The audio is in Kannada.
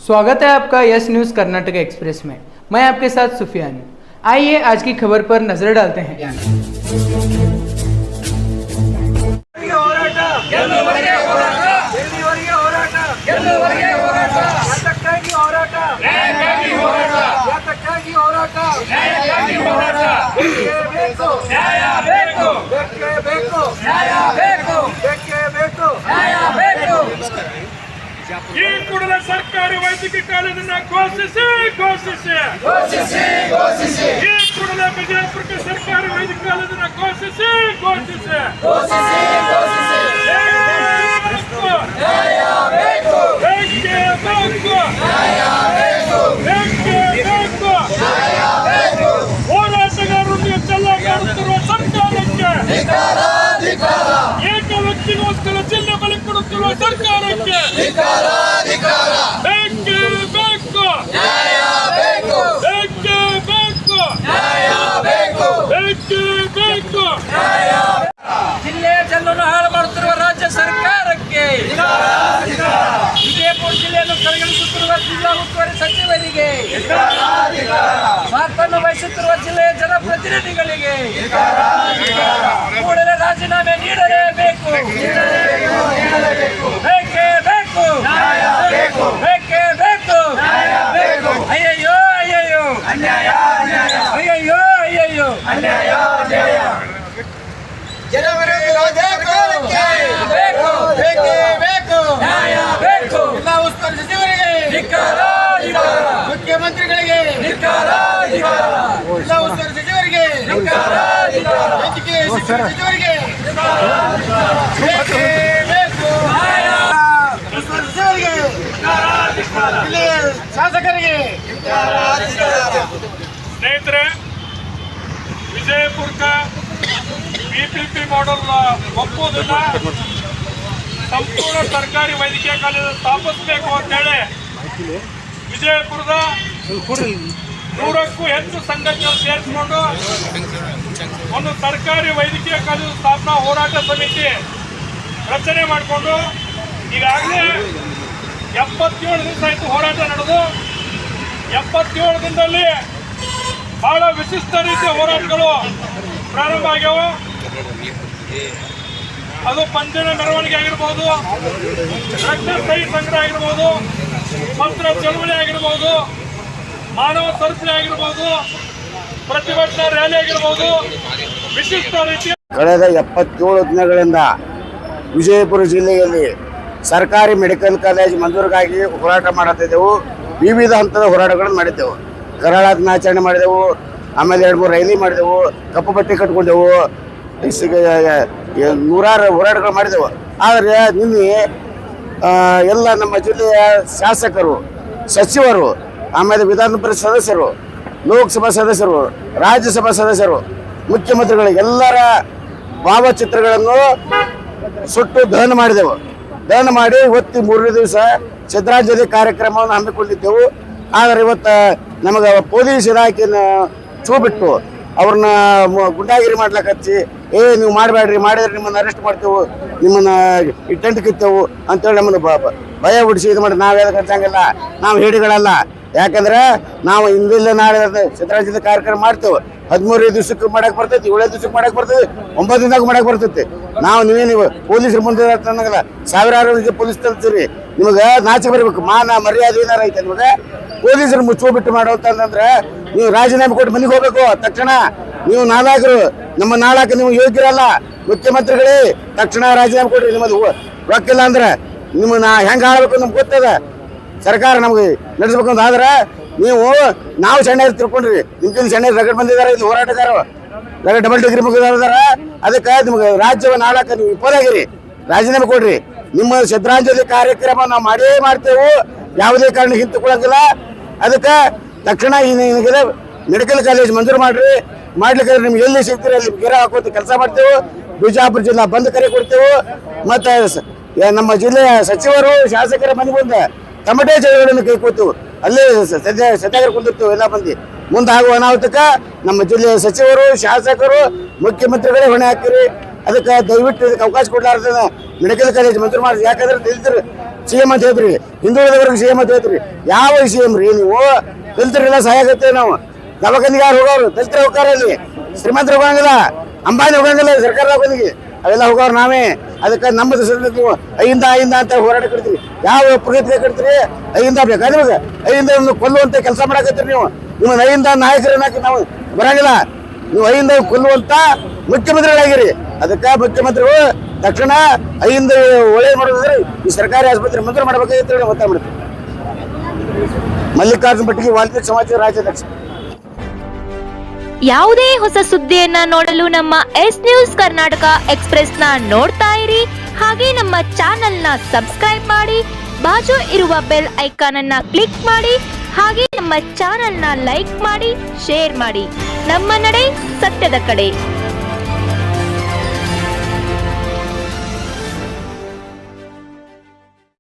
स्वागत है आपका यस न्यूज़ कर्नाटक एक्सप्रेस में। मैं आपके साथ सुफियान। आइए आज की खबर पर नजर डालते हैं। ಈ ಕೂಡಲೇ ಸರ್ಕಾರಿ ವೈದ್ಯಕೀಯ ಕಾಲೇಜನ್ನು ಘೋಷಿಸಿ ಈ ಕೂಡಲೇ ವಿಜಯಪುರಕ್ಕೆ ಸರ್ಕಾರಿ ವೈದ್ಯಕೀಯ ಕಾಲೇಜನ್ನು ಘೋಷಿಸಿ ಹೋರಾಟಗಾರರೊಂದಿಗೆ ಚೆಲ್ಲ ಮಾಡುತ್ತಿರುವ ಸರ್ಕಾರಕ್ಕೆ, ಏಕ ವ್ಯಕ್ತಿಗೋಸ್ಕರ ಜಿಲ್ಲೆ ಬಲಿ ಕೊಡುತ್ತಿರುವ ಸರ್ಕಾರಕ್ಕೆ ಜಿಲ್ಲೆಯ ಜನರನ್ನು ಹಾಳು ಮಾಡುತ್ತಿರುವ ರಾಜ್ಯ ಸರ್ಕಾರಕ್ಕೆ, ವಿಜಯಪುರ ಜಿಲ್ಲೆಯನ್ನು ಕಡೆಗಣಿಸುತ್ತಿರುವ ಜಿಲ್ಲಾ ಉಸ್ತುವಾರಿ ಸಚಿವರಿಗೆ, ಮಾತನ್ನು ವಹಿಸುತ್ತಿರುವ ಜಿಲ್ಲೆಯ ಜನಪ್ರತಿನಿಧಿಗಳಿಗೆ ಕೂಡಲೇ ರಾಜೀನಾಮೆ ನೀಡಲೇಬೇಕು. ಬೇಕೇ ಬೇಕು. ಅಯ್ಯಯ್ಯೋ ಜಿಲ್ಲಾ ಉಸ್ತುವಾರಿ ಸಚಿವರಿಗೆ, ಮುಖ್ಯಮಂತ್ರಿಗಳಿಗೆ, ಜಿಲ್ಲಾ ಉಸ್ತುವಾರಿ ಸಚಿವರಿಗೆ, ವೈದ್ಯಕೀಯ ಶಿಕ್ಷಣ ಸಚಿವರಿಗೆ ಸಚಿವರಿಗೆ, ಜಿಲ್ಲೆಯ ಶಾಸಕರಿಗೆ. ಸ್ನೇಹಿತರೆ, ವಿಜಯಪುರಕ್ಕೆ PPP ಮಾಡಲ್ ಒಪ್ಪುವುದಿಲ್ಲ, ಸಂಪೂರ್ಣ ಸರ್ಕಾರಿ ವೈದ್ಯಕೀಯ ಕಾಲೇಜು ಸ್ಥಾಪಿಸಬೇಕು ಅಂತೇಳಿ ವಿಜಯಪುರದ 100ಕ್ಕೂ ಹೆಚ್ಚು ಸಂಘಟನೆಗಳು ಸೇರಿಸಿಕೊಂಡು ಒಂದು ಸರ್ಕಾರಿ ವೈದ್ಯಕೀಯ ಕಾಲೇಜು ಸ್ಥಾಪನಾ ಹೋರಾಟ ಸಮಿತಿ ರಚನೆ ಮಾಡಿಕೊಂಡು ಈಗಾಗಲೇ 77 ದಿವಸ ಆಯಿತು ಹೋರಾಟ ನಡೆದು. 77 ದಿನದಲ್ಲಿ ಬಹಳ ವಿಶಿಷ್ಟ ರೀತಿಯ ಹೋರಾಟಗಳು ಪ್ರಾರಂಭ ಆಗ್ಯಾವ. ಅದು ಪಂಚನ ಮೆರವಣಿಗೆ ಆಗಿರ್ಬೋದು, ರಕ್ತ ಸಹಿ ಸಂಗ್ರಹ ಆಗಿರ್ಬೋದು, ಪತ್ರ ಚಳವಳಿ ಆಗಿರ್ಬೋದು, ಮಾನವ ಸರಪಳಿ ಆಗಿರ್ಬೋದು, ಪ್ರತಿಭಟನಾ ರ್ಯಾಲಿ ಆಗಿರ್ಬೋದು, ವಿಶಿಷ್ಟ ರೀತಿಯ ಕಳೆದ 77 ದಿನಗಳಿಂದ ವಿಜಯಪುರ ಜಿಲ್ಲೆಯಲ್ಲಿ ಸರ್ಕಾರಿ ಮೆಡಿಕಲ್ ಕಾಲೇಜ್ ಮಂಜೂರಿಗಾಗಿ ಹೋರಾಟ ಮಾಡುತ್ತಿದ್ದೆವು. ವಿವಿಧ ಹಂತದ ಹೋರಾಟಗಳನ್ನು ಮಾಡಿದ್ದೆವು. ಕರಾಳ ದಿನಾಚರಣೆ ಮಾಡಿದೆವು, ಆಮೇಲೆ 2-3 ರೈಲಿ ಮಾಡಿದೆವು, ಕಪ್ಪು ಬಟ್ಟೆ ಕಟ್ಕೊಂಡೆವು, ನೂರಾರು ಹೋರಾಟಗಳು ಮಾಡಿದೆವು. ಆದರೆ ನಿನ್ನೆ ಎಲ್ಲ ನಮ್ಮ ಜಿಲ್ಲೆಯ ಶಾಸಕರು, ಸಚಿವರು, ಆಮೇಲೆ ವಿಧಾನ ಪರಿಷತ್ ಸದಸ್ಯರು, ಲೋಕಸಭಾ ಸದಸ್ಯರು, ರಾಜ್ಯಸಭಾ ಸದಸ್ಯರು, ಮುಖ್ಯಮಂತ್ರಿಗಳು ಎಲ್ಲರ ಭಾವಚಿತ್ರಗಳನ್ನು ಸುಟ್ಟು ದಹನ ಮಾಡಿದೆವು. ದಹನ ಮಾಡಿ ಇವತ್ತು 3ನೇ ದಿವಸ ಶ್ರದ್ಧಾಂಜಲಿ ಕಾರ್ಯಕ್ರಮವನ್ನು ಹಮ್ಮಿಕೊಂಡಿದ್ದೆವು. ಆದರೆ ಇವತ್ತು ನಮಗೆ ಪೊಲೀಸ್ ಇಲಾಖೆನ ಚೂ ಬಿಟ್ಟು ಅವ್ರನ್ನ ಗುಂಡಾಗಿರಿ ಮಾಡ್ಲಿಕ್ಕೆ ಹಚ್ಚಿ, ನೀವು ಮಾಡಬೇಡ್ರಿ, ಮಾಡಿದ್ರೆ ನಿಮ್ಮನ್ನು ಅರೆಸ್ಟ್ ಮಾಡ್ತೇವೆ, ನಿಮ್ಮನ್ನು ಈ ಟೆಂಟ್ ಕಿತ್ತೇವು ಅಂತೇಳಿ ನಮ್ಮನ್ನು ಭಯ ಹುಡಿಸಿ ಇದು ಮಾಡಿ ನಾವೇನು ಹಚ್ಚಂಗಿಲ್ಲ, ನಾವು ಹೇಡಿಗಳಲ್ಲ. ಯಾಕಂದ್ರೆ ನಾವು ಇಂದಿಲ್ಲ ನಾಳೆ ಶ್ರದ್ಧಾಂಜಲಿ ಕಾರ್ಯಕ್ರಮ ಮಾಡ್ತೇವೆ. 13 ದಿವಸಕ್ಕೆ ಮಾಡಕ್ಕೆ ಬರ್ತೈತಿ, 7 ದಿವಸಕ್ಕೆ ಮಾಡಕ್ಕೆ ಬರ್ತೈತಿ, 9 ದಿನದಾಗ ಮಾಡಕ್ಕೆ ಬರ್ತೈತಿ. ನೀವು ಪೊಲೀಸರು ಮುಂದೆ ಅನ್ನಂಗಿಲ್ಲ, ಸಾವಿರಾರು ಪೊಲೀಸ್ ತರ್ತೀರಿ. ನಿಮಗೆ ನಾಚಿಕೆ ಬರಬೇಕು, ಮಾನ ಮರ್ಯಾದೆ ಏನಾರ ಐತೆ ನಿಮಗೆ. ಪೊಲೀಸರು ಮುಚ್ಚೋಬಿಟ್ಟು ಮಾಡೋಂತಂದ್ರೆ ನೀವು ರಾಜೀನಾಮೆ ಕೊಟ್ಟು ಮನೆಗೆ ಹೋಗ್ಬೇಕು ತಕ್ಷಣ. ನೀವು ನಾಲಾಗರು, ನಮ್ಮ ನಾಳಕ್ಕೆ ನೀವು ಯೋಗ್ಯರಲ್ಲ. ಮುಖ್ಯಮಂತ್ರಿಗಳೇ ತಕ್ಷಣ ರಾಜೀನಾಮೆ ಕೊಡ್ರಿ. ನಿಮ್ಮದು ರೊಕ್ಕಿಲ್ಲ ಅಂದ್ರೆ ನಿಮ್ಮನ್ನ ಹೆಂಗೆ ಆಳ್ಬೇಕು ನಮ್ಗೆ ಗೊತ್ತದ. ಸರ್ಕಾರ ನಮ್ಗೆ ನಡೆಸ್ಬೇಕು ಅಂತ ಆದ್ರೆ ನಾವು ಸಣ್ಣ ತಿಳ್ಕೊಂಡ್ರಿ, ನಿಮ್ಗಿಂತ ಸಣ್ಣ ರಗಡ್ ಬಂದಿದ್ದಾರೆ ಇಲ್ಲಿ ಹೋರಾಟಗಾರರು, ರಗಡ್ ಡಬಲ್ ಡಿಗ್ರಿ ಮುಗಿದಾರ. ಅದಕ್ಕೆ ನಿಮ್ಗೆ ರಾಜ್ಯವನ್ನು ಆಳಕ್ಕೆ ನೀವು ವಿಫಲಾಗಿರಿ, ರಾಜೀನಾಮೆ ಕೊಡ್ರಿ. ನಿಮ್ಮ ಶ್ರದ್ಧಾಂಜಲಿ ಕಾರ್ಯಕ್ರಮ ನಾವು ಮಾಡೇ ಮಾಡ್ತೇವೆ, ಯಾವುದೇ ಕಾರಣ ಹಿಂತುಕೊಳ್ಳಂಗಿಲ್ಲ. ಅದಕ್ಕೆ ತಕ್ಷಣ ನಿನಗೆ ಮೆಡಿಕಲ್ ಕಾಲೇಜ್ ಮಂಜೂರು ಮಾಡ್ಲಿಕ್ಕೆ ನಿಮ್ಗೆ ಎಲ್ಲಿ ಸಿಗ್ತೀರಿ ಅಲ್ಲಿ ಗೆರೆ ಹಾಕೋತ ಕೆಲಸ ಮಾಡ್ತೇವೆ. ಬಿಜಾಪುರ ಜಿಲ್ಲಾ ಬಂದ್ ಕರೆ ಕೊಡ್ತೇವೆ. ಮತ್ತು ನಮ್ಮ ಜಿಲ್ಲೆಯ ಸಚಿವರು, ಶಾಸಕರ ಮನೆ ಮುಂದೆ ಟಮಟೆ ಚಳಿಗಳನ್ನು ಕೈ ಕೂತೇವೆ, ಅಲ್ಲೇ ಸತ್ಯಾಗ್ರಹ ಕುಂದಿರ್ತೇವೆ. ಎಲ್ಲ ಮಂದಿ ಮುಂದಾಗುವ ಅನಾಹುತಕ್ಕೆ ನಮ್ಮ ಜಿಲ್ಲೆಯ ಸಚಿವರು, ಶಾಸಕರು, ಮುಖ್ಯಮಂತ್ರಿಗಳೇ ಹೊಣೆ ಹಾಕಿರಿ. ಅದಕ್ಕೆ ದಯವಿಟ್ಟು ಇದಕ್ಕೆ ಅವಕಾಶ ಕೊಡಲಾರ್ದ ಮೆಡಿಕಲ್ ಕಾಲೇಜ್ ಮಂಜೂರು ಮಾಡಿ. ಯಾಕಂದ್ರೆ CM ಅಂತ ಹೇಳ್ತೀರಿ, ಹಿಂದುಳಿದವರಿಗೆ CM ಅಂತ ಹೇಳ್ತೀರಿ. ಯಾವ CM ರೀ ನೀವು? ದಲಿತರೆಲ್ಲ ಸಹಾಯ ಆಗತ್ತೇವೆ ನಾವು. ದವಾಖಾನಿಗೆ ಯಾರು ಹೋಗೋರು? ದಲಿತರು ಹೋಗ್ತಾರೆ ಅಲ್ಲಿ. ಶ್ರೀಮಂತರು ಹೋಗಂಗಿಲ್ಲ, ಅಂಬಾನಿ ಹೋಗಂಗಿಲ್ಲ, ಸರ್ಕಾರ ಹೋಗೋನಿಗೆ ಅವೆಲ್ಲ ಹೋಗೋರು ನಾವೇ. ಅದಕ್ಕೆ ನಮ್ಮ ದೇಶದಲ್ಲಿ ನೀವು ಐಯಿಂದ ಅಂತ ಹೋರಾಟ ಕಟ್ತೀರಿ. ಯಾವ ಪ್ರಗತಿಗೆ ಕಟ್ತೀರಿ? ಐಯಿಂದ ಬೇಕಾ ನಿಮಗೆ? ಐಯಿಂದ ಒಂದು ಕೊಲ್ಲುವಂತ ಕೆಲಸ ಮಾಡಕತ್ತೀರಿ ನೀವು. ನಿಮ್ಮ ಐಯಿಂದ ನಾಯಕರನ್ನಾಕಿ ನಾವು ಬರಂಗಿಲ್ಲ. ನೀವು ಐಯಿಂದ ಕೊಲ್ಲುವಂತ ಮುಖ್ಯಮಂತ್ರಿಗಳಾಗಿರಿ. ಅದಕ್ಕೆ ಮುಖ್ಯಮಂತ್ರಿಗಳು ತಕ್ಷಣ ಐಯಿಂದ ಒಳ್ಳೆ ಮಾಡೋದಾದ್ರೆ ಈ ಸರ್ಕಾರಿ ಆಸ್ಪತ್ರೆ ಮಂಜೂರು ಮಾಡಬೇಕಾಗಿತ್ತು ಒತ್ತಾಯ ಮಾಡ್ತೀವಿ. ಮಲ್ಲಿಕಾರ್ಜುನ ಭಟ್ಟಿ, ವಾಲ್ಮೀಕಿ ಸಮಾಜದ ರಾಜ್ಯಾಧ್ಯಕ್ಷ. ಯಾವುದೇ ಹೊಸ ಸುದ್ದಿಯನ್ನ ನೋಡಲು ನಮ್ಮ ಎಸ್ ನ್ಯೂಸ್ ಕರ್ನಾಟಕ ಎಕ್ಸ್ಪ್ರೆಸ್ ನ ನೋಡ್ತಾ ಇರಿ. ಹಾಗೆ ನಮ್ಮ ಚಾನೆಲ್ ನ ಸಬ್ಸ್ಕ್ರೈಬ್ ಮಾಡಿ, ಬಾಜು ಇರುವ ಬೆಲ್ ಐಕಾನ್ ಅನ್ನ ಕ್ಲಿಕ್ ಮಾಡಿ. ಹಾಗೆ ನಮ್ಮ ಚಾನೆಲ್ ನ ಲೈಕ್ ಮಾಡಿ, ಶೇರ್ ಮಾಡಿ. ನಮ್ಮ ನಡೆ ಸತ್ಯದ ಕಡೆ.